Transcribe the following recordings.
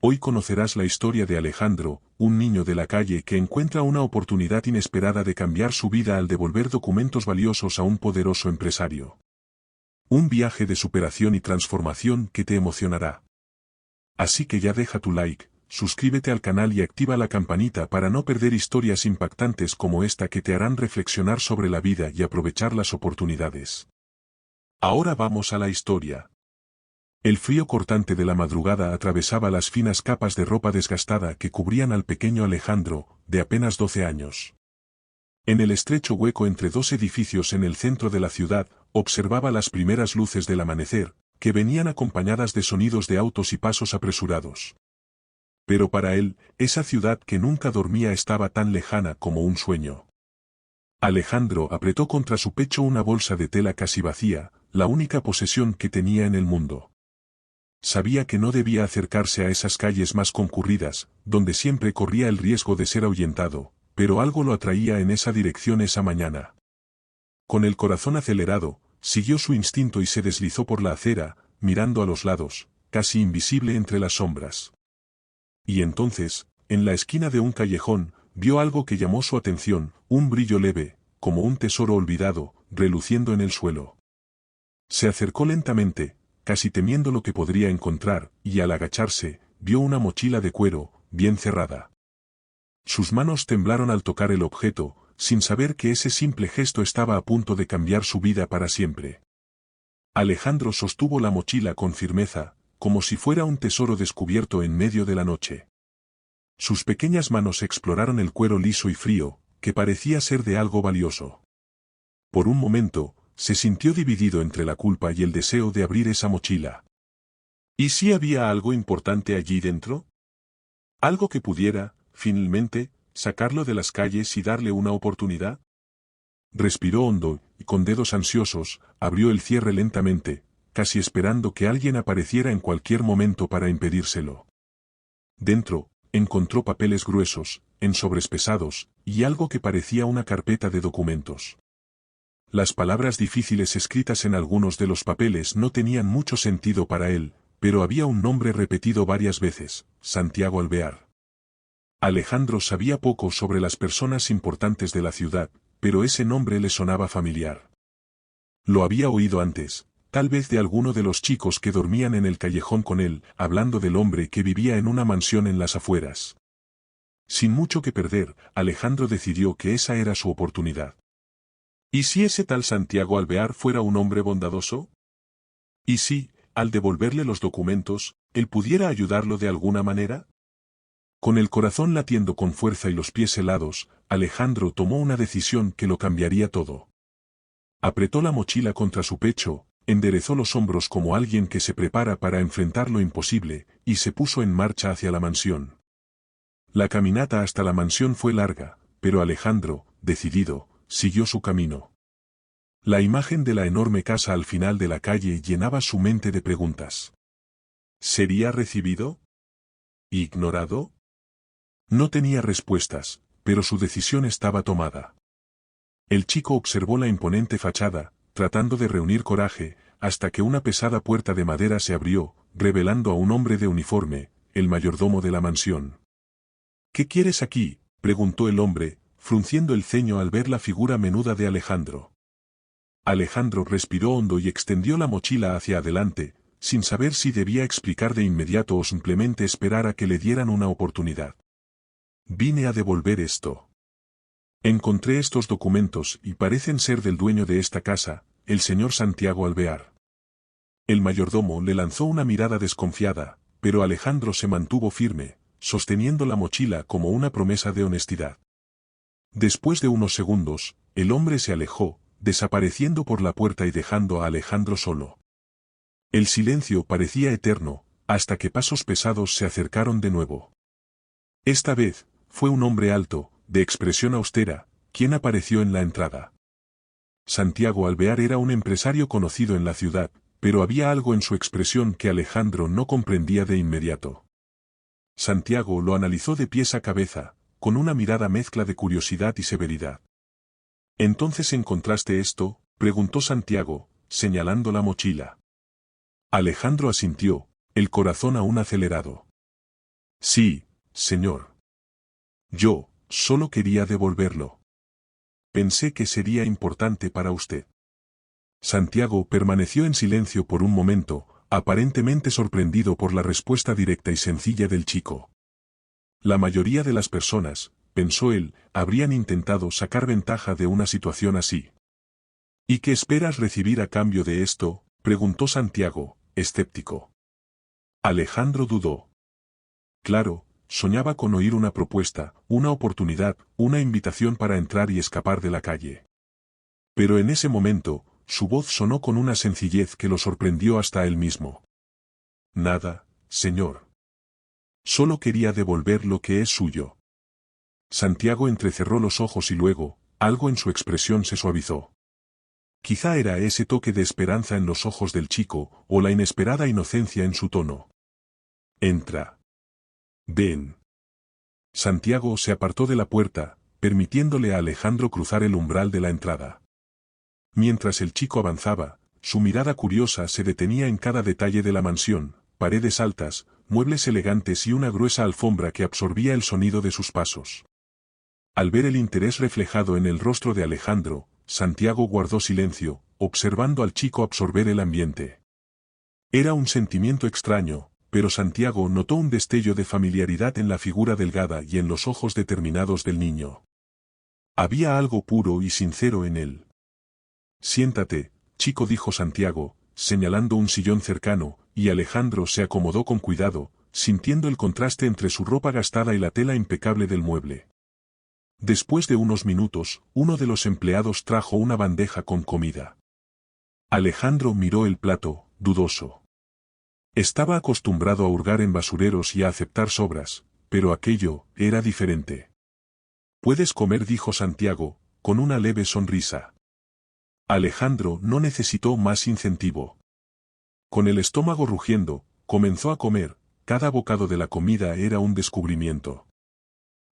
Hoy conocerás la historia de Alejandro, un niño de la calle que encuentra una oportunidad inesperada de cambiar su vida al devolver documentos valiosos a un poderoso empresario. Un viaje de superación y transformación que te emocionará. Así que ya deja tu like, suscríbete al canal y activa la campanita para no perder historias impactantes como esta que te harán reflexionar sobre la vida y aprovechar las oportunidades. Ahora vamos a la historia. El frío cortante de la madrugada atravesaba las finas capas de ropa desgastada que cubrían al pequeño Alejandro, de apenas 12 años. En el estrecho hueco entre dos edificios en el centro de la ciudad, observaba las primeras luces del amanecer, que venían acompañadas de sonidos de autos y pasos apresurados. Pero para él, esa ciudad que nunca dormía estaba tan lejana como un sueño. Alejandro apretó contra su pecho una bolsa de tela casi vacía, la única posesión que tenía en el mundo. Sabía que no debía acercarse a esas calles más concurridas, donde siempre corría el riesgo de ser ahuyentado, pero algo lo atraía en esa dirección esa mañana. Con el corazón acelerado, siguió su instinto y se deslizó por la acera, mirando a los lados, casi invisible entre las sombras. Y entonces, en la esquina de un callejón, vio algo que llamó su atención, un brillo leve, como un tesoro olvidado, reluciendo en el suelo. Se acercó lentamente, casi temiendo lo que podría encontrar, y al agacharse, vio una mochila de cuero, bien cerrada. Sus manos temblaron al tocar el objeto, sin saber que ese simple gesto estaba a punto de cambiar su vida para siempre. Alejandro sostuvo la mochila con firmeza, como si fuera un tesoro descubierto en medio de la noche. Sus pequeñas manos exploraron el cuero liso y frío, que parecía ser de algo valioso. Por un momento, se sintió dividido entre la culpa y el deseo de abrir esa mochila. ¿Y si había algo importante allí dentro? ¿Algo que pudiera, finalmente, sacarlo de las calles y darle una oportunidad? Respiró hondo, y con dedos ansiosos, abrió el cierre lentamente, casi esperando que alguien apareciera en cualquier momento para impedírselo. Dentro, encontró papeles gruesos, en sobres pesados, y algo que parecía una carpeta de documentos. Las palabras difíciles escritas en algunos de los papeles no tenían mucho sentido para él, pero había un nombre repetido varias veces, Santiago Alvear. Alejandro sabía poco sobre las personas importantes de la ciudad, pero ese nombre le sonaba familiar. Lo había oído antes, tal vez de alguno de los chicos que dormían en el callejón con él, hablando del hombre que vivía en una mansión en las afueras. Sin mucho que perder, Alejandro decidió que esa era su oportunidad. ¿Y si ese tal Santiago Alvear fuera un hombre bondadoso? ¿Y si, al devolverle los documentos, él pudiera ayudarlo de alguna manera? Con el corazón latiendo con fuerza y los pies helados, Alejandro tomó una decisión que lo cambiaría todo. Apretó la mochila contra su pecho, enderezó los hombros como alguien que se prepara para enfrentar lo imposible, y se puso en marcha hacia la mansión. La caminata hasta la mansión fue larga, pero Alejandro, decidido, siguió su camino. La imagen de la enorme casa al final de la calle llenaba su mente de preguntas. ¿Sería recibido? ¿Ignorado? No tenía respuestas, pero su decisión estaba tomada. El chico observó la imponente fachada, tratando de reunir coraje, hasta que una pesada puerta de madera se abrió, revelando a un hombre de uniforme, el mayordomo de la mansión. ¿Qué quieres aquí?, preguntó el hombre, frunciendo el ceño al ver la figura menuda de Alejandro. Alejandro respiró hondo y extendió la mochila hacia adelante, sin saber si debía explicar de inmediato o simplemente esperar a que le dieran una oportunidad. Vine a devolver esto. Encontré estos documentos y parecen ser del dueño de esta casa, el señor Santiago Alvear. El mayordomo le lanzó una mirada desconfiada, pero Alejandro se mantuvo firme, sosteniendo la mochila como una promesa de honestidad. Después de unos segundos, el hombre se alejó, desapareciendo por la puerta y dejando a Alejandro solo. El silencio parecía eterno, hasta que pasos pesados se acercaron de nuevo. Esta vez, fue un hombre alto, de expresión austera, quien apareció en la entrada. Santiago Alvear era un empresario conocido en la ciudad, pero había algo en su expresión que Alejandro no comprendía de inmediato. Santiago lo analizó de pies a cabeza, con una mirada mezcla de curiosidad y severidad. ¿Entonces encontraste esto?, preguntó Santiago, señalando la mochila. Alejandro asintió, el corazón aún acelerado. Sí, señor. Yo, solo quería devolverlo. Pensé que sería importante para usted. Santiago permaneció en silencio por un momento, aparentemente sorprendido por la respuesta directa y sencilla del chico. La mayoría de las personas, pensó él, habrían intentado sacar ventaja de una situación así. ¿Y qué esperas recibir a cambio de esto?, preguntó Santiago, escéptico. Alejandro dudó. Claro, soñaba con oír una propuesta, una oportunidad, una invitación para entrar y escapar de la calle. Pero en ese momento, su voz sonó con una sencillez que lo sorprendió hasta él mismo. Nada, señor. Solo quería devolver lo que es suyo. Santiago entrecerró los ojos y luego, algo en su expresión se suavizó. Quizá era ese toque de esperanza en los ojos del chico, o la inesperada inocencia en su tono. Entra. Ven. Santiago se apartó de la puerta, permitiéndole a Alejandro cruzar el umbral de la entrada. Mientras el chico avanzaba, su mirada curiosa se detenía en cada detalle de la mansión, paredes altas, muebles elegantes y una gruesa alfombra que absorbía el sonido de sus pasos. Al ver el interés reflejado en el rostro de Alejandro, Santiago guardó silencio, observando al chico absorber el ambiente. Era un sentimiento extraño, pero Santiago notó un destello de familiaridad en la figura delgada y en los ojos determinados del niño. Había algo puro y sincero en él. Siéntate, chico, dijo Santiago, señalando un sillón cercano, y Alejandro se acomodó con cuidado, sintiendo el contraste entre su ropa gastada y la tela impecable del mueble. Después de unos minutos, uno de los empleados trajo una bandeja con comida. Alejandro miró el plato, dudoso. Estaba acostumbrado a hurgar en basureros y a aceptar sobras, pero aquello era diferente. Puedes comer, dijo Santiago, con una leve sonrisa. Alejandro no necesitó más incentivo. Con el estómago rugiendo, comenzó a comer, cada bocado de la comida era un descubrimiento.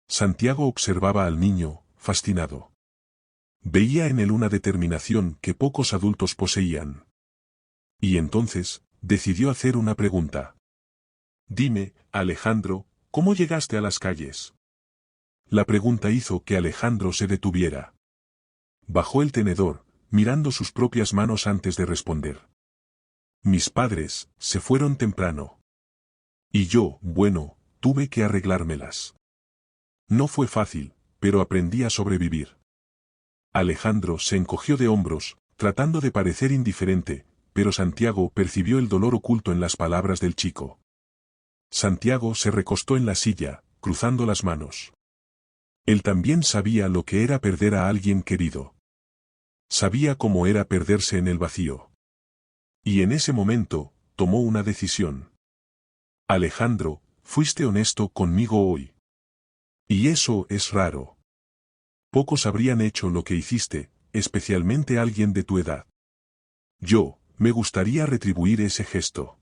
Santiago observaba al niño, fascinado. Veía en él una determinación que pocos adultos poseían. Y entonces, decidió hacer una pregunta. Dime, Alejandro, ¿cómo llegaste a las calles? La pregunta hizo que Alejandro se detuviera. Bajó el tenedor, mirando sus propias manos antes de responder. Mis padres se fueron temprano. Y yo, bueno, tuve que arreglármelas. No fue fácil, pero aprendí a sobrevivir. Alejandro se encogió de hombros, tratando de parecer indiferente, pero Santiago percibió el dolor oculto en las palabras del chico. Santiago se recostó en la silla, cruzando las manos. Él también sabía lo que era perder a alguien querido. Sabía cómo era perderse en el vacío. Y en ese momento, tomó una decisión. Alejandro, fuiste honesto conmigo hoy. Y eso es raro. Pocos habrían hecho lo que hiciste, especialmente alguien de tu edad. Yo, me gustaría retribuir ese gesto.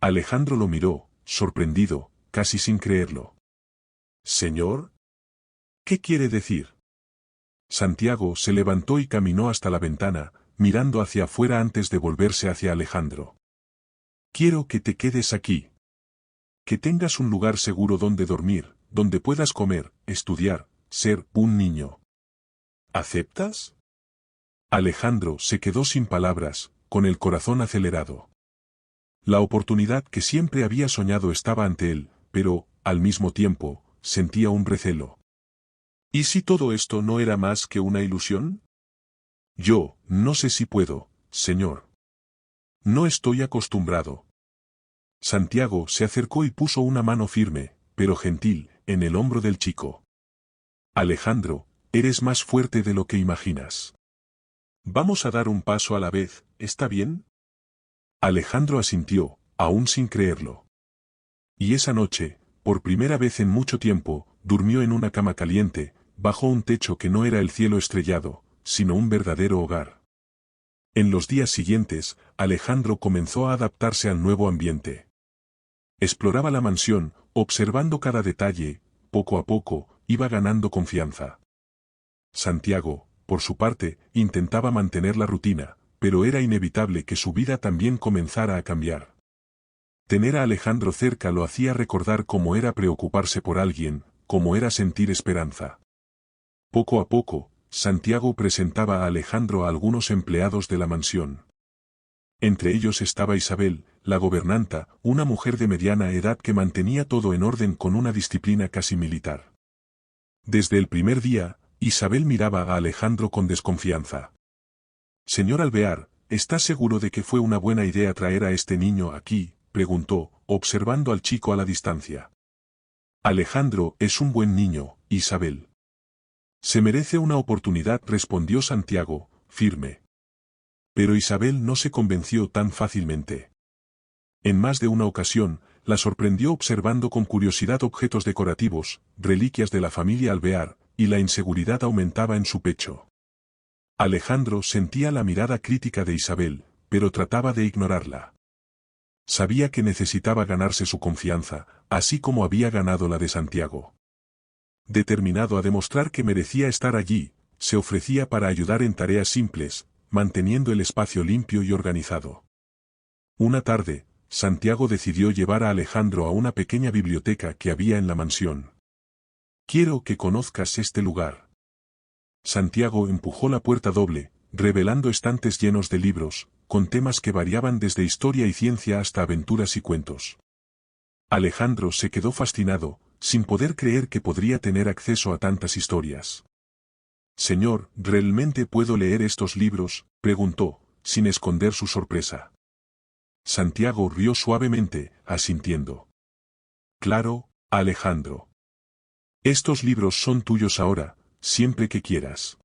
Alejandro lo miró, sorprendido, casi sin creerlo. ¿Señor? ¿Qué quiere decir? Santiago se levantó y caminó hasta la ventana, mirando hacia afuera antes de volverse hacia Alejandro. Quiero que te quedes aquí. Que tengas un lugar seguro donde dormir, donde puedas comer, estudiar, ser un niño. ¿Aceptas? Alejandro se quedó sin palabras, con el corazón acelerado. La oportunidad que siempre había soñado estaba ante él, pero, al mismo tiempo, sentía un recelo. ¿Y si todo esto no era más que una ilusión? Yo, no sé si puedo, señor. No estoy acostumbrado. Santiago se acercó y puso una mano firme, pero gentil, en el hombro del chico. Alejandro, eres más fuerte de lo que imaginas. Vamos a dar un paso a la vez, ¿está bien? Alejandro asintió, aún sin creerlo. Y esa noche, por primera vez en mucho tiempo, durmió en una cama caliente, bajo un techo que no era el cielo estrellado, sino un verdadero hogar. En los días siguientes, Alejandro comenzó a adaptarse al nuevo ambiente. Exploraba la mansión, observando cada detalle, poco a poco, iba ganando confianza. Santiago, por su parte, intentaba mantener la rutina, pero era inevitable que su vida también comenzara a cambiar. Tener a Alejandro cerca lo hacía recordar cómo era preocuparse por alguien, cómo era sentir esperanza. Poco a poco, Santiago presentaba a Alejandro a algunos empleados de la mansión. Entre ellos estaba Isabel, la gobernanta, una mujer de mediana edad que mantenía todo en orden con una disciplina casi militar. Desde el primer día, Isabel miraba a Alejandro con desconfianza. «Señor Alvear, ¿está seguro de que fue una buena idea traer a este niño aquí?», preguntó, observando al chico a la distancia. «Alejandro es un buen niño, Isabel. Se merece una oportunidad», respondió Santiago, firme. Pero Isabel no se convenció tan fácilmente. En más de una ocasión, la sorprendió observando con curiosidad objetos decorativos, reliquias de la familia Alvear, y la inseguridad aumentaba en su pecho. Alejandro sentía la mirada crítica de Isabel, pero trataba de ignorarla. Sabía que necesitaba ganarse su confianza, así como había ganado la de Santiago. Determinado a demostrar que merecía estar allí, se ofrecía para ayudar en tareas simples, manteniendo el espacio limpio y organizado. Una tarde, Santiago decidió llevar a Alejandro a una pequeña biblioteca que había en la mansión. «Quiero que conozcas este lugar». Santiago empujó la puerta doble, revelando estantes llenos de libros, con temas que variaban desde historia y ciencia hasta aventuras y cuentos. Alejandro se quedó fascinado, sin poder creer que podría tener acceso a tantas historias. «Señor, ¿realmente puedo leer estos libros?», preguntó, sin esconder su sorpresa. Santiago rió suavemente, asintiendo. «Claro, Alejandro. Estos libros son tuyos ahora, siempre que quieras.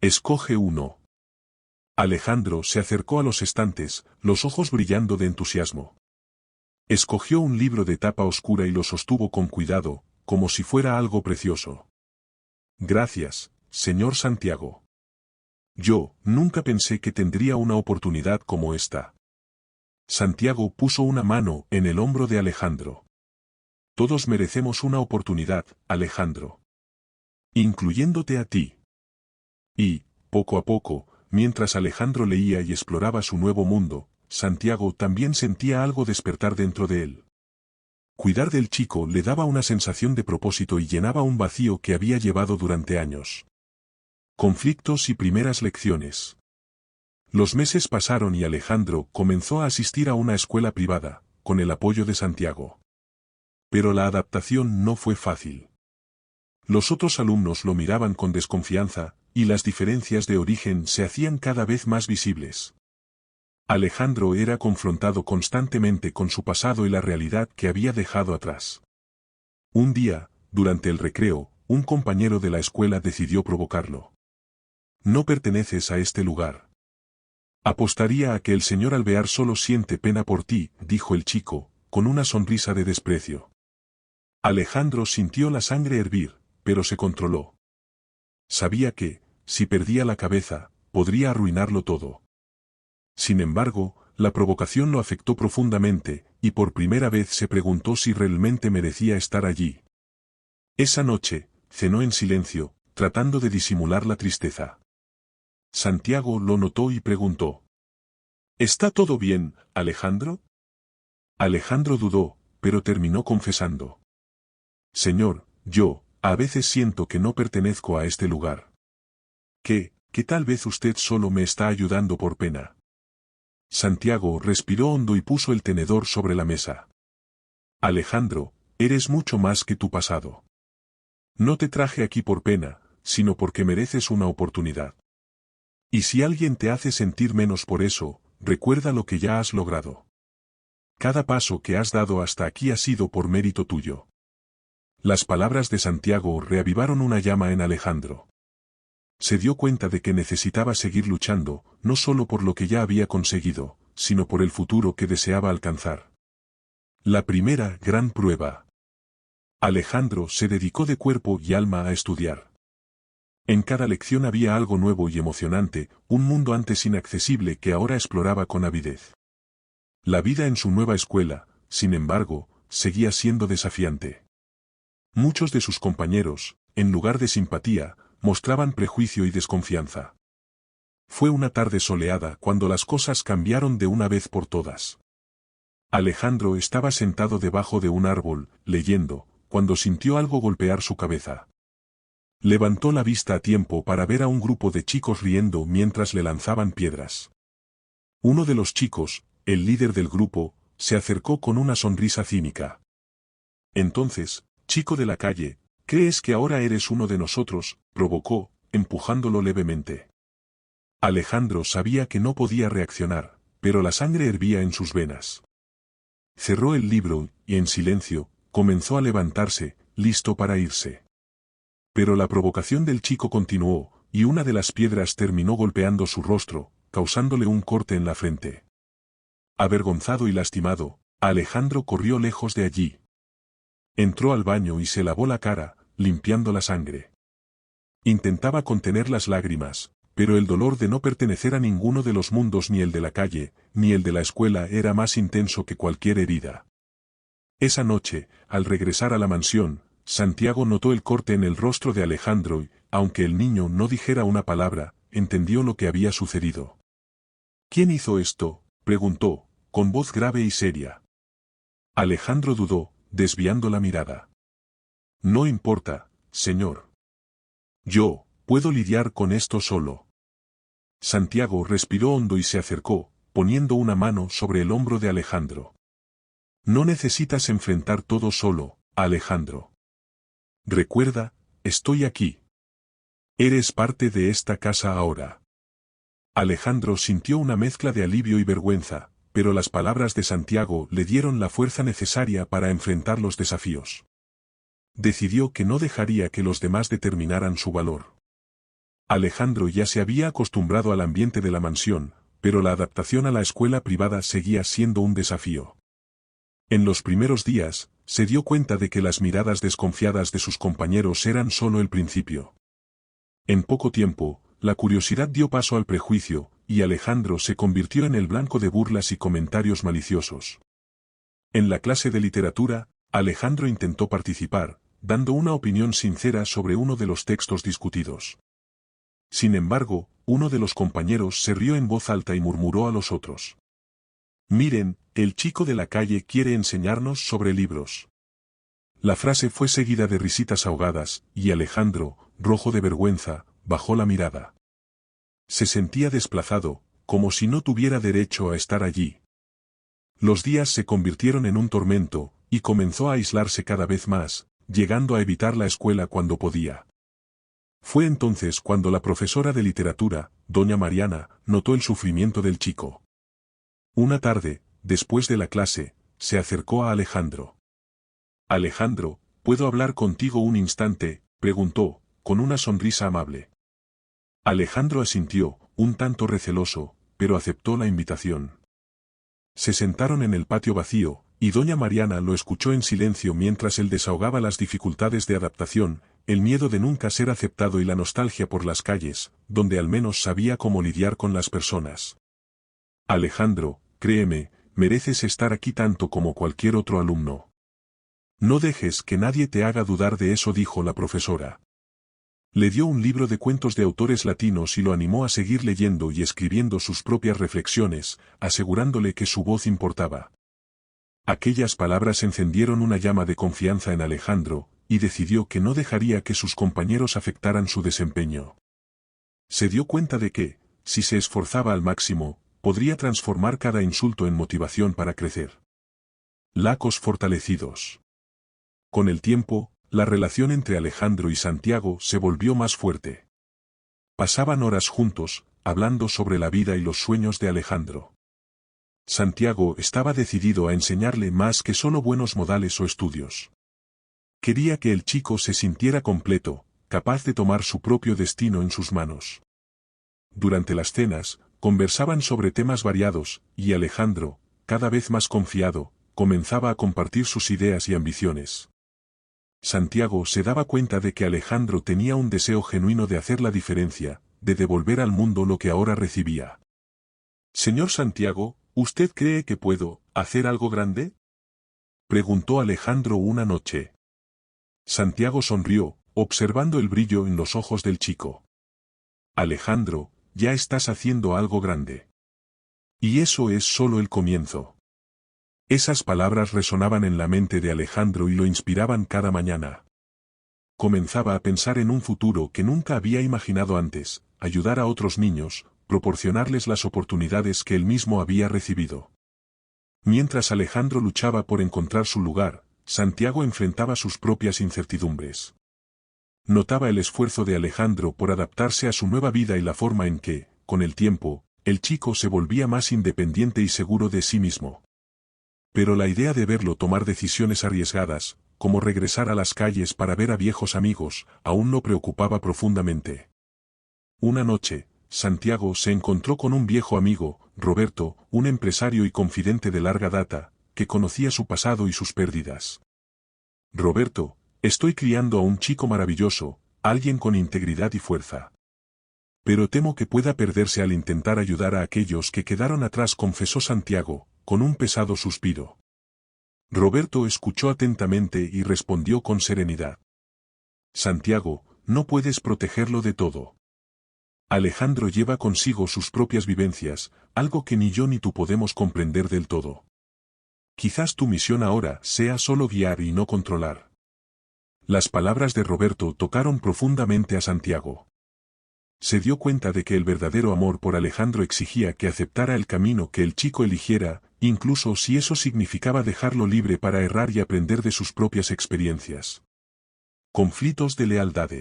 Escoge uno». Alejandro se acercó a los estantes, los ojos brillando de entusiasmo. Escogió un libro de tapa oscura y lo sostuvo con cuidado, como si fuera algo precioso. «Gracias, señor Santiago. Yo nunca pensé que tendría una oportunidad como esta». Santiago puso una mano en el hombro de Alejandro. «Todos merecemos una oportunidad, Alejandro. Incluyéndote a ti». Y, poco a poco, mientras Alejandro leía y exploraba su nuevo mundo, Santiago también sentía algo despertar dentro de él. Cuidar del chico le daba una sensación de propósito y llenaba un vacío que había llevado durante años. Conflictos y primeras lecciones. Los meses pasaron y Alejandro comenzó a asistir a una escuela privada, con el apoyo de Santiago. Pero la adaptación no fue fácil. Los otros alumnos lo miraban con desconfianza, y las diferencias de origen se hacían cada vez más visibles. Alejandro era confrontado constantemente con su pasado y la realidad que había dejado atrás. Un día, durante el recreo, un compañero de la escuela decidió provocarlo. «No perteneces a este lugar. Apostaría a que el señor Alvear solo siente pena por ti», dijo el chico, con una sonrisa de desprecio. Alejandro sintió la sangre hervir, pero se controló. Sabía que, si perdía la cabeza, podría arruinarlo todo. Sin embargo, la provocación lo afectó profundamente, y por primera vez se preguntó si realmente merecía estar allí. Esa noche, cenó en silencio, tratando de disimular la tristeza. Santiago lo notó y preguntó: «¿Está todo bien, Alejandro?». Alejandro dudó, pero terminó confesando: «Señor, yo, a veces siento que no pertenezco a este lugar. Que tal vez usted solo me está ayudando por pena». Santiago respiró hondo y puso el tenedor sobre la mesa. «Alejandro, eres mucho más que tu pasado. No te traje aquí por pena, sino porque mereces una oportunidad. Y si alguien te hace sentir menos por eso, recuerda lo que ya has logrado. Cada paso que has dado hasta aquí ha sido por mérito tuyo». Las palabras de Santiago reavivaron una llama en Alejandro. Se dio cuenta de que necesitaba seguir luchando, no solo por lo que ya había conseguido, sino por el futuro que deseaba alcanzar. La primera gran prueba. Alejandro se dedicó de cuerpo y alma a estudiar. En cada lección había algo nuevo y emocionante, un mundo antes inaccesible que ahora exploraba con avidez. La vida en su nueva escuela, sin embargo, seguía siendo desafiante. Muchos de sus compañeros, en lugar de simpatía, mostraban prejuicio y desconfianza. Fue una tarde soleada cuando las cosas cambiaron de una vez por todas. Alejandro estaba sentado debajo de un árbol, leyendo, cuando sintió algo golpear su cabeza. Levantó la vista a tiempo para ver a un grupo de chicos riendo mientras le lanzaban piedras. Uno de los chicos, el líder del grupo, se acercó con una sonrisa cínica. Entonces, chico de la calle, ¿crees que ahora eres uno de nosotros?, provocó, empujándolo levemente. Alejandro sabía que no podía reaccionar, pero la sangre hervía en sus venas. Cerró el libro, y en silencio, comenzó a levantarse, listo para irse. Pero la provocación del chico continuó, y una de las piedras terminó golpeando su rostro, causándole un corte en la frente. Avergonzado y lastimado, Alejandro corrió lejos de allí. Entró al baño y se lavó la cara, limpiando la sangre. Intentaba contener las lágrimas, pero el dolor de no pertenecer a ninguno de los mundos, ni el de la calle, ni el de la escuela, era más intenso que cualquier herida. Esa noche, al regresar a la mansión, Santiago notó el corte en el rostro de Alejandro y, aunque el niño no dijera una palabra, entendió lo que había sucedido. ¿Quién hizo esto?, preguntó, con voz grave y seria. Alejandro dudó, desviando la mirada. No importa, señor. Yo puedo lidiar con esto solo. Santiago respiró hondo y se acercó, poniendo una mano sobre el hombro de Alejandro. No necesitas enfrentar todo solo, Alejandro. Recuerda, estoy aquí. Eres parte de esta casa ahora. Alejandro sintió una mezcla de alivio y vergüenza, pero las palabras de Santiago le dieron la fuerza necesaria para enfrentar los desafíos. Decidió que no dejaría que los demás determinaran su valor. Alejandro ya se había acostumbrado al ambiente de la mansión, pero la adaptación a la escuela privada seguía siendo un desafío. En los primeros días, se dio cuenta de que las miradas desconfiadas de sus compañeros eran solo el principio. En poco tiempo, la curiosidad dio paso al prejuicio, y Alejandro se convirtió en el blanco de burlas y comentarios maliciosos. En la clase de literatura, Alejandro intentó participar, dando una opinión sincera sobre uno de los textos discutidos. Sin embargo, uno de los compañeros se rió en voz alta y murmuró a los otros: «Miren, el chico de la calle quiere enseñarnos sobre libros». La frase fue seguida de risitas ahogadas, y Alejandro, rojo de vergüenza, bajó la mirada. Se sentía desplazado, como si no tuviera derecho a estar allí. Los días se convirtieron en un tormento, y comenzó a aislarse cada vez más, llegando a evitar la escuela cuando podía. Fue entonces cuando la profesora de literatura, doña Mariana, notó el sufrimiento del chico. Una tarde, después de la clase, se acercó a Alejandro. «Alejandro, ¿puedo hablar contigo un instante?», preguntó, con una sonrisa amable. Alejandro asintió, un tanto receloso, pero aceptó la invitación. Se sentaron en el patio vacío, y doña Mariana lo escuchó en silencio mientras él desahogaba las dificultades de adaptación, el miedo de nunca ser aceptado y la nostalgia por las calles, donde al menos sabía cómo lidiar con las personas. «Alejandro, créeme, mereces estar aquí tanto como cualquier otro alumno. No dejes que nadie te haga dudar de eso», dijo la profesora. Le dio un libro de cuentos de autores latinos y lo animó a seguir leyendo y escribiendo sus propias reflexiones, asegurándole que su voz importaba. Aquellas palabras encendieron una llama de confianza en Alejandro, y decidió que no dejaría que sus compañeros afectaran su desempeño. Se dio cuenta de que, si se esforzaba al máximo, podría transformar cada insulto en motivación para crecer. Lazos fortalecidos. Con el tiempo, la relación entre Alejandro y Santiago se volvió más fuerte. Pasaban horas juntos, hablando sobre la vida y los sueños de Alejandro. Santiago estaba decidido a enseñarle más que solo buenos modales o estudios. Quería que el chico se sintiera completo, capaz de tomar su propio destino en sus manos. Durante las cenas, conversaban sobre temas variados, y Alejandro, cada vez más confiado, comenzaba a compartir sus ideas y ambiciones. Santiago se daba cuenta de que Alejandro tenía un deseo genuino de hacer la diferencia, de devolver al mundo lo que ahora recibía. «Señor Santiago, ¿usted cree que puedo hacer algo grande?», preguntó Alejandro una noche. Santiago sonrió, observando el brillo en los ojos del chico. «Alejandro, ya estás haciendo algo grande. Y eso es solo el comienzo». Esas palabras resonaban en la mente de Alejandro y lo inspiraban cada mañana. Comenzaba a pensar en un futuro que nunca había imaginado antes, ayudar a otros niños, proporcionarles las oportunidades que él mismo había recibido. Mientras Alejandro luchaba por encontrar su lugar, Santiago enfrentaba sus propias incertidumbres. Notaba el esfuerzo de Alejandro por adaptarse a su nueva vida y la forma en que, con el tiempo, el chico se volvía más independiente y seguro de sí mismo. Pero la idea de verlo tomar decisiones arriesgadas, como regresar a las calles para ver a viejos amigos, aún lo preocupaba profundamente. Una noche, Santiago se encontró con un viejo amigo, Roberto, un empresario y confidente de larga data, que conocía su pasado y sus pérdidas. Roberto, estoy criando a un chico maravilloso, alguien con integridad y fuerza. Pero temo que pueda perderse al intentar ayudar a aquellos que quedaron atrás, confesó Santiago, con un pesado suspiro. Roberto escuchó atentamente y respondió con serenidad. Santiago, no puedes protegerlo de todo. Alejandro lleva consigo sus propias vivencias, algo que ni yo ni tú podemos comprender del todo. Quizás tu misión ahora sea solo guiar y no controlar. Las palabras de Roberto tocaron profundamente a Santiago. Se dio cuenta de que el verdadero amor por Alejandro exigía que aceptara el camino que el chico eligiera, incluso si eso significaba dejarlo libre para errar y aprender de sus propias experiencias. Conflictos de lealtad.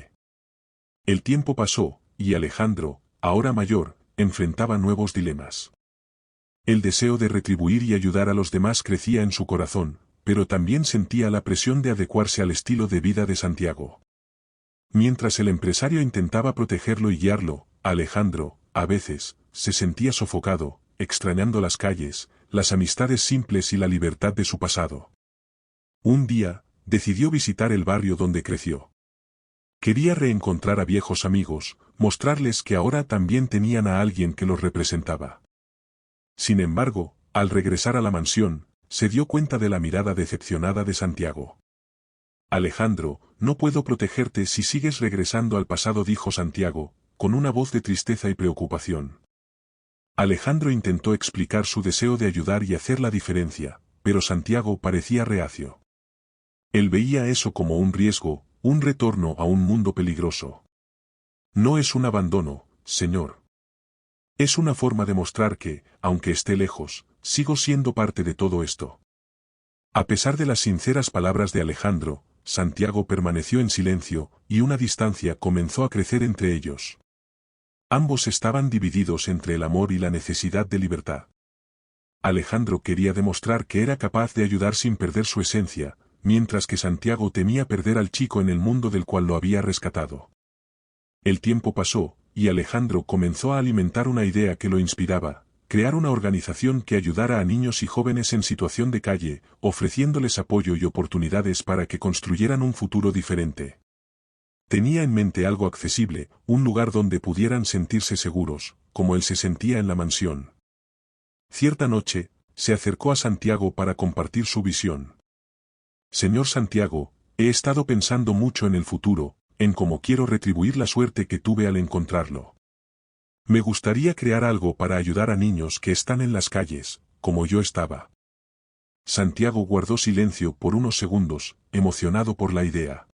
El tiempo pasó, y Alejandro, ahora mayor, enfrentaba nuevos dilemas. El deseo de retribuir y ayudar a los demás crecía en su corazón, pero también sentía la presión de adecuarse al estilo de vida de Santiago. Mientras el empresario intentaba protegerlo y guiarlo, Alejandro, a veces, se sentía sofocado, extrañando las calles, las amistades simples y la libertad de su pasado. Un día, decidió visitar el barrio donde creció. Quería reencontrar a viejos amigos, mostrarles que ahora también tenían a alguien que los representaba. Sin embargo, al regresar a la mansión, se dio cuenta de la mirada decepcionada de Santiago. Alejandro, no puedo protegerte si sigues regresando al pasado, dijo Santiago, con una voz de tristeza y preocupación. Alejandro intentó explicar su deseo de ayudar y hacer la diferencia, pero Santiago parecía reacio. Él veía eso como un riesgo, un retorno a un mundo peligroso. No es un abandono, señor. Es una forma de mostrar que, aunque esté lejos, sigo siendo parte de todo esto. A pesar de las sinceras palabras de Alejandro, Santiago permaneció en silencio, y una distancia comenzó a crecer entre ellos. Ambos estaban divididos entre el amor y la necesidad de libertad. Alejandro quería demostrar que era capaz de ayudar sin perder su esencia, mientras que Santiago temía perder al chico en el mundo del cual lo había rescatado. El tiempo pasó, y Alejandro comenzó a alimentar una idea que lo inspiraba: crear una organización que ayudara a niños y jóvenes en situación de calle, ofreciéndoles apoyo y oportunidades para que construyeran un futuro diferente. Tenía en mente algo accesible, un lugar donde pudieran sentirse seguros, como él se sentía en la mansión. Cierta noche, se acercó a Santiago para compartir su visión. Señor Santiago, he estado pensando mucho en el futuro, en cómo quiero retribuir la suerte que tuve al encontrarlo. Me gustaría crear algo para ayudar a niños que están en las calles, como yo estaba. Santiago guardó silencio por unos segundos, emocionado por la idea.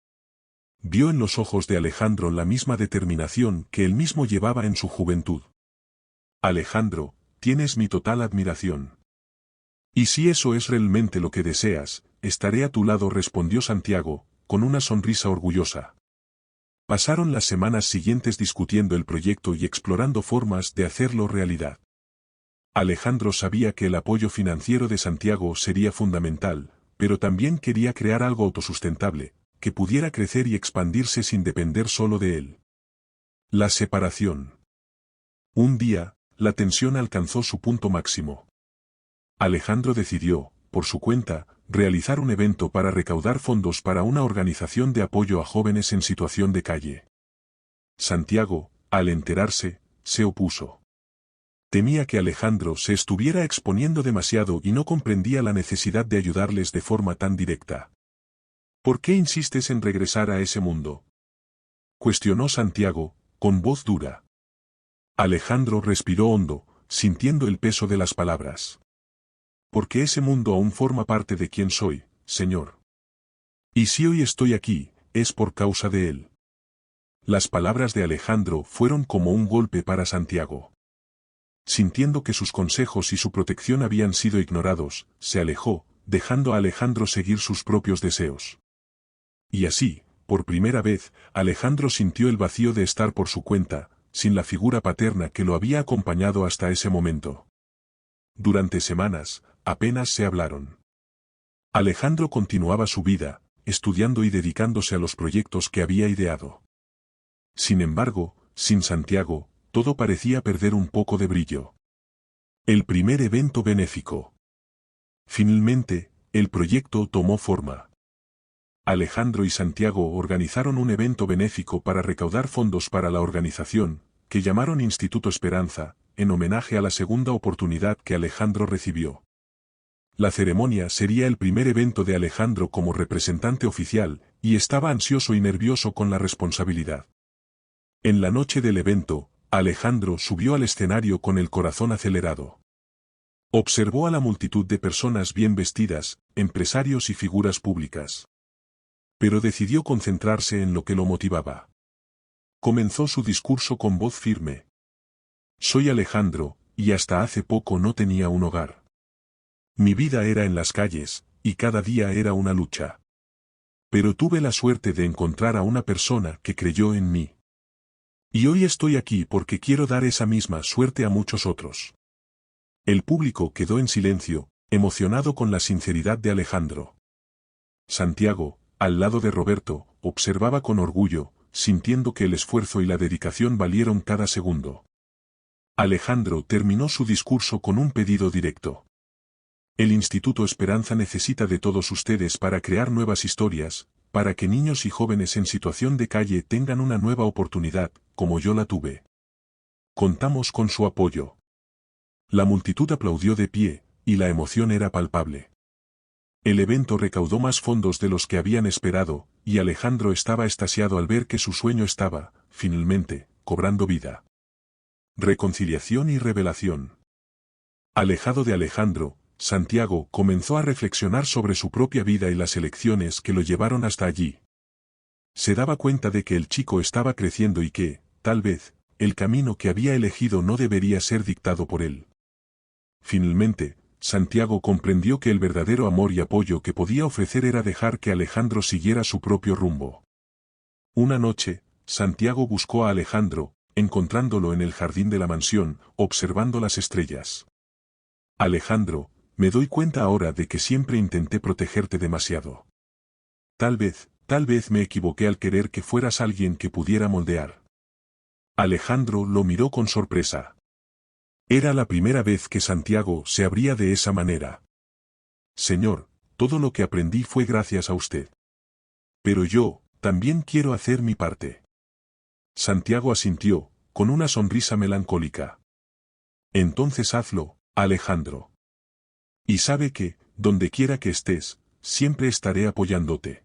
Vio en los ojos de Alejandro la misma determinación que él mismo llevaba en su juventud. Alejandro, tienes mi total admiración. Y si eso es realmente lo que deseas, estaré a tu lado, respondió Santiago, con una sonrisa orgullosa. Pasaron las semanas siguientes discutiendo el proyecto y explorando formas de hacerlo realidad. Alejandro sabía que el apoyo financiero de Santiago sería fundamental, pero también quería crear algo autosustentable, que pudiera crecer y expandirse sin depender solo de él. La separación. Un día, la tensión alcanzó su punto máximo. Alejandro decidió, por su cuenta, realizar un evento para recaudar fondos para una organización de apoyo a jóvenes en situación de calle. Santiago, al enterarse, se opuso. Temía que Alejandro se estuviera exponiendo demasiado y no comprendía la necesidad de ayudarles de forma tan directa. ¿Por qué insistes en regresar a ese mundo?, cuestionó Santiago, con voz dura. Alejandro respiró hondo, sintiendo el peso de las palabras. porque ese mundo aún forma parte de quien soy, Señor. Y si hoy estoy aquí, es por causa de él. Las palabras de Alejandro fueron como un golpe para Santiago. Sintiendo que sus consejos y su protección habían sido ignorados, se alejó, dejando a Alejandro seguir sus propios deseos. Y así, por primera vez, Alejandro sintió el vacío de estar por su cuenta, sin la figura paterna que lo había acompañado hasta ese momento. Durante semanas, apenas se hablaron. Alejandro continuaba su vida, estudiando y dedicándose a los proyectos que había ideado. Sin embargo, sin Santiago, todo parecía perder un poco de brillo. El primer evento benéfico. Finalmente, el proyecto tomó forma. Alejandro y Santiago organizaron un evento benéfico para recaudar fondos para la organización, que llamaron Instituto Esperanza, en homenaje a la segunda oportunidad que Alejandro recibió. La ceremonia sería el primer evento de Alejandro como representante oficial, y estaba ansioso y nervioso con la responsabilidad. En la noche del evento, Alejandro subió al escenario con el corazón acelerado. Observó a la multitud de personas bien vestidas, empresarios y figuras públicas. Pero decidió concentrarse en lo que lo motivaba. Comenzó su discurso con voz firme. Soy Alejandro, y hasta hace poco no tenía un hogar. Mi vida era en las calles, y cada día era una lucha. Pero tuve la suerte de encontrar a una persona que creyó en mí. Y hoy estoy aquí porque quiero dar esa misma suerte a muchos otros. El público quedó en silencio, emocionado con la sinceridad de Alejandro. Santiago, al lado de Roberto, observaba con orgullo, sintiendo que el esfuerzo y la dedicación valieron cada segundo. Alejandro terminó su discurso con un pedido directo. El Instituto Esperanza necesita de todos ustedes para crear nuevas historias, para que niños y jóvenes en situación de calle tengan una nueva oportunidad, como yo la tuve. Contamos con su apoyo. La multitud aplaudió de pie, y la emoción era palpable. El evento recaudó más fondos de los que habían esperado, y Alejandro estaba extasiado al ver que su sueño estaba, finalmente, cobrando vida. Reconciliación y revelación. Alejado de Alejandro, Santiago comenzó a reflexionar sobre su propia vida y las elecciones que lo llevaron hasta allí. Se daba cuenta de que el chico estaba creciendo y que, tal vez, el camino que había elegido no debería ser dictado por él. Finalmente, Santiago comprendió que el verdadero amor y apoyo que podía ofrecer era dejar que Alejandro siguiera su propio rumbo. Una noche, Santiago buscó a Alejandro, encontrándolo en el jardín de la mansión, observando las estrellas. Alejandro, me doy cuenta ahora de que siempre intenté protegerte demasiado. Tal vez me equivoqué al querer que fueras alguien que pudiera moldear. Alejandro lo miró con sorpresa. Era la primera vez que Santiago se abría de esa manera. Señor, todo lo que aprendí fue gracias a usted. Pero yo, también quiero hacer mi parte. Santiago asintió, con una sonrisa melancólica. Entonces hazlo, Alejandro. Y sabe que, donde quiera que estés, siempre estaré apoyándote.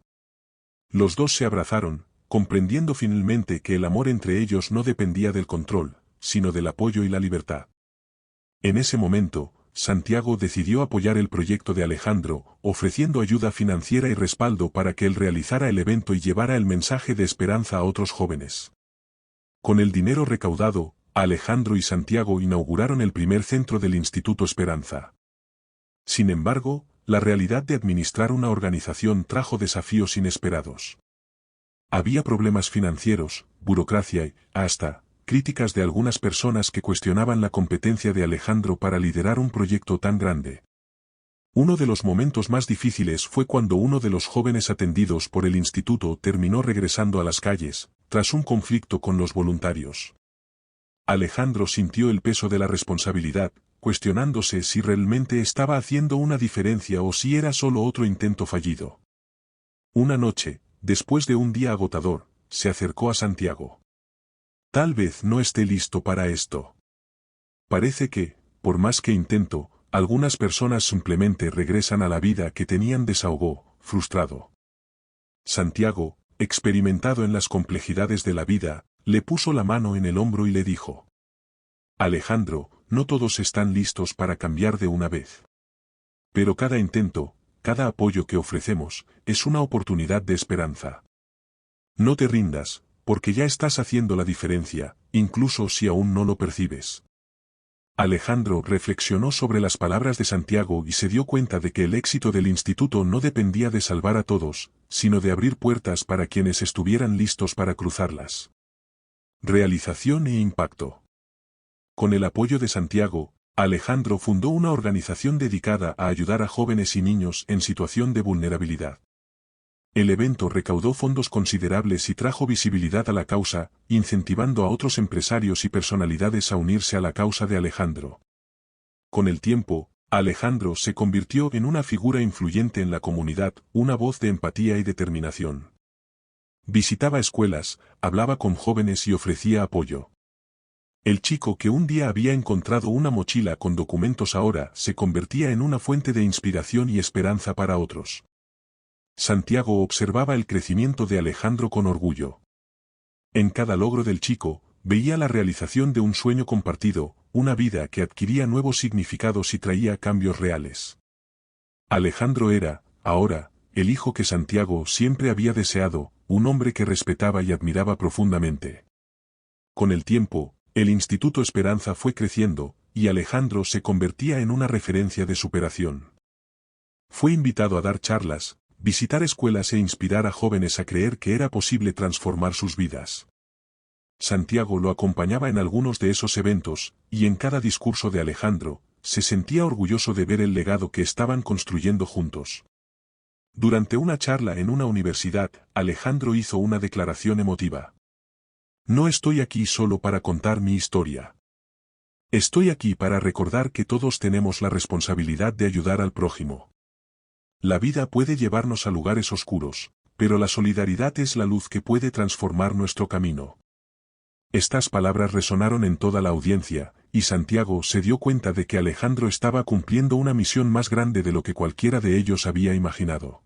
Los dos se abrazaron, comprendiendo finalmente que el amor entre ellos no dependía del control, sino del apoyo y la libertad. En ese momento, Santiago decidió apoyar el proyecto de Alejandro, ofreciendo ayuda financiera y respaldo para que él realizara el evento y llevara el mensaje de esperanza a otros jóvenes. Con el dinero recaudado, Alejandro y Santiago inauguraron el primer centro del Instituto Esperanza. Sin embargo, la realidad de administrar una organización trajo desafíos inesperados. Había problemas financieros, burocracia y, hasta, críticas de algunas personas que cuestionaban la competencia de Alejandro para liderar un proyecto tan grande. Uno de los momentos más difíciles fue cuando uno de los jóvenes atendidos por el instituto terminó regresando a las calles, tras un conflicto con los voluntarios. Alejandro sintió el peso de la responsabilidad, cuestionándose si realmente estaba haciendo una diferencia o si era solo otro intento fallido. Una noche, después de un día agotador, se acercó a Santiago. Tal vez no esté listo para esto. Parece que, por más que intento, algunas personas simplemente regresan a la vida que tenían, desahogó, frustrado. Santiago, experimentado en las complejidades de la vida, le puso la mano en el hombro y le dijo: Alejandro, no todos están listos para cambiar de una vez. Pero cada intento, cada apoyo que ofrecemos, es una oportunidad de esperanza. No te rindas, porque ya estás haciendo la diferencia, incluso si aún no lo percibes. Alejandro reflexionó sobre las palabras de Santiago y se dio cuenta de que el éxito del instituto no dependía de salvar a todos, sino de abrir puertas para quienes estuvieran listos para cruzarlas. Realización e impacto. Con el apoyo de Santiago, Alejandro fundó una organización dedicada a ayudar a jóvenes y niños en situación de vulnerabilidad. El evento recaudó fondos considerables y trajo visibilidad a la causa, incentivando a otros empresarios y personalidades a unirse a la causa de Alejandro. Con el tiempo, Alejandro se convirtió en una figura influyente en la comunidad, una voz de empatía y determinación. Visitaba escuelas, hablaba con jóvenes y ofrecía apoyo. El chico que un día había encontrado una mochila con documentos ahora se convertía en una fuente de inspiración y esperanza para otros. Santiago observaba el crecimiento de Alejandro con orgullo. En cada logro del chico, veía la realización de un sueño compartido, una vida que adquiría nuevos significados y traía cambios reales. Alejandro era, ahora, el hijo que Santiago siempre había deseado, un hombre que respetaba y admiraba profundamente. Con el tiempo, el Instituto Esperanza fue creciendo, y Alejandro se convertía en una referencia de superación. Fue invitado a dar charlas, visitar escuelas e inspirar a jóvenes a creer que era posible transformar sus vidas. Santiago lo acompañaba en algunos de esos eventos, y en cada discurso de Alejandro, se sentía orgulloso de ver el legado que estaban construyendo juntos. Durante una charla en una universidad, Alejandro hizo una declaración emotiva. No estoy aquí solo para contar mi historia. Estoy aquí para recordar que todos tenemos la responsabilidad de ayudar al prójimo. La vida puede llevarnos a lugares oscuros, pero la solidaridad es la luz que puede transformar nuestro camino. Estas palabras resonaron en toda la audiencia, y Santiago se dio cuenta de que Alejandro estaba cumpliendo una misión más grande de lo que cualquiera de ellos había imaginado.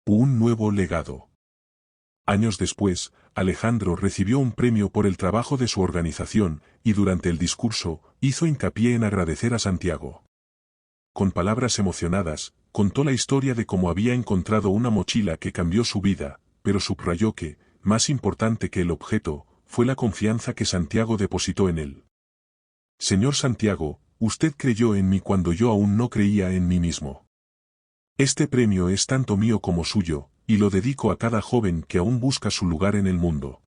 Un nuevo legado. Años después, Alejandro recibió un premio por el trabajo de su organización, y durante el discurso, hizo hincapié en agradecer a Santiago. Con palabras emocionadas, contó la historia de cómo había encontrado una mochila que cambió su vida, pero subrayó que, más importante que el objeto, fue la confianza que Santiago depositó en él. Señor Santiago, usted creyó en mí cuando yo aún no creía en mí mismo. Este premio es tanto mío como suyo, y lo dedico a cada joven que aún busca su lugar en el mundo.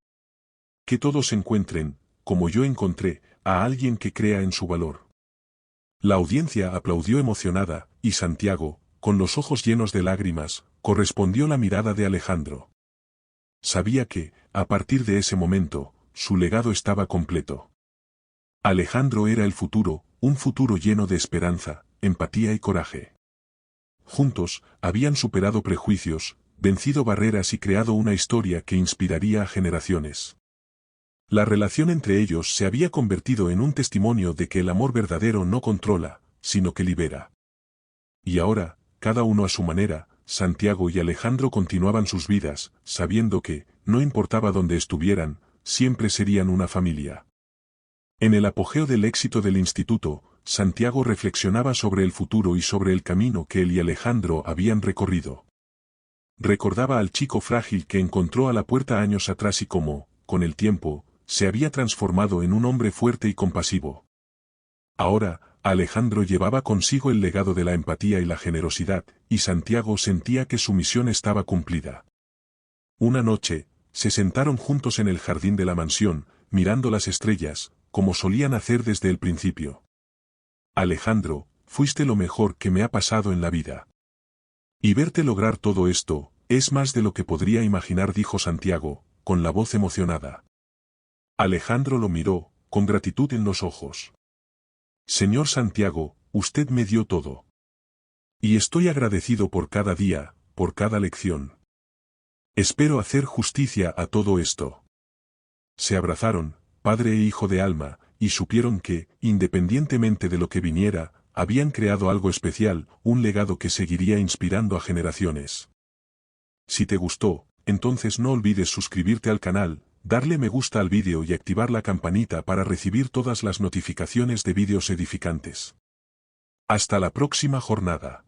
Que todos encuentren, como yo encontré, a alguien que crea en su valor. La audiencia aplaudió emocionada, y Santiago, con los ojos llenos de lágrimas, correspondió la mirada de Alejandro. Sabía que, a partir de ese momento, su legado estaba completo. Alejandro era el futuro, un futuro lleno de esperanza, empatía y coraje. Juntos, habían superado prejuicios, vencido barreras y creado una historia que inspiraría a generaciones. La relación entre ellos se había convertido en un testimonio de que el amor verdadero no controla, sino que libera. Y ahora, cada uno a su manera, Santiago y Alejandro continuaban sus vidas, sabiendo que, no importaba dónde estuvieran, siempre serían una familia. En el apogeo del éxito del instituto, Santiago reflexionaba sobre el futuro y sobre el camino que él y Alejandro habían recorrido. Recordaba al chico frágil que encontró a la puerta años atrás y cómo, con el tiempo, se había transformado en un hombre fuerte y compasivo. Ahora, Alejandro llevaba consigo el legado de la empatía y la generosidad, y Santiago sentía que su misión estaba cumplida. Una noche, se sentaron juntos en el jardín de la mansión, mirando las estrellas, como solían hacer desde el principio. Alejandro, fuiste lo mejor que me ha pasado en la vida. Y verte lograr todo esto, es más de lo que podría imaginar, dijo Santiago, con la voz emocionada. Alejandro lo miró, con gratitud en los ojos. Señor Santiago, usted me dio todo. Y estoy agradecido por cada día, por cada lección. Espero hacer justicia a todo esto. Se abrazaron, padre e hijo de alma, y supieron que, independientemente de lo que viniera, habían creado algo especial, un legado que seguiría inspirando a generaciones. Si te gustó, entonces no olvides suscribirte al canal, darle me gusta al vídeo y activar la campanita para recibir todas las notificaciones de vídeos edificantes. Hasta la próxima jornada.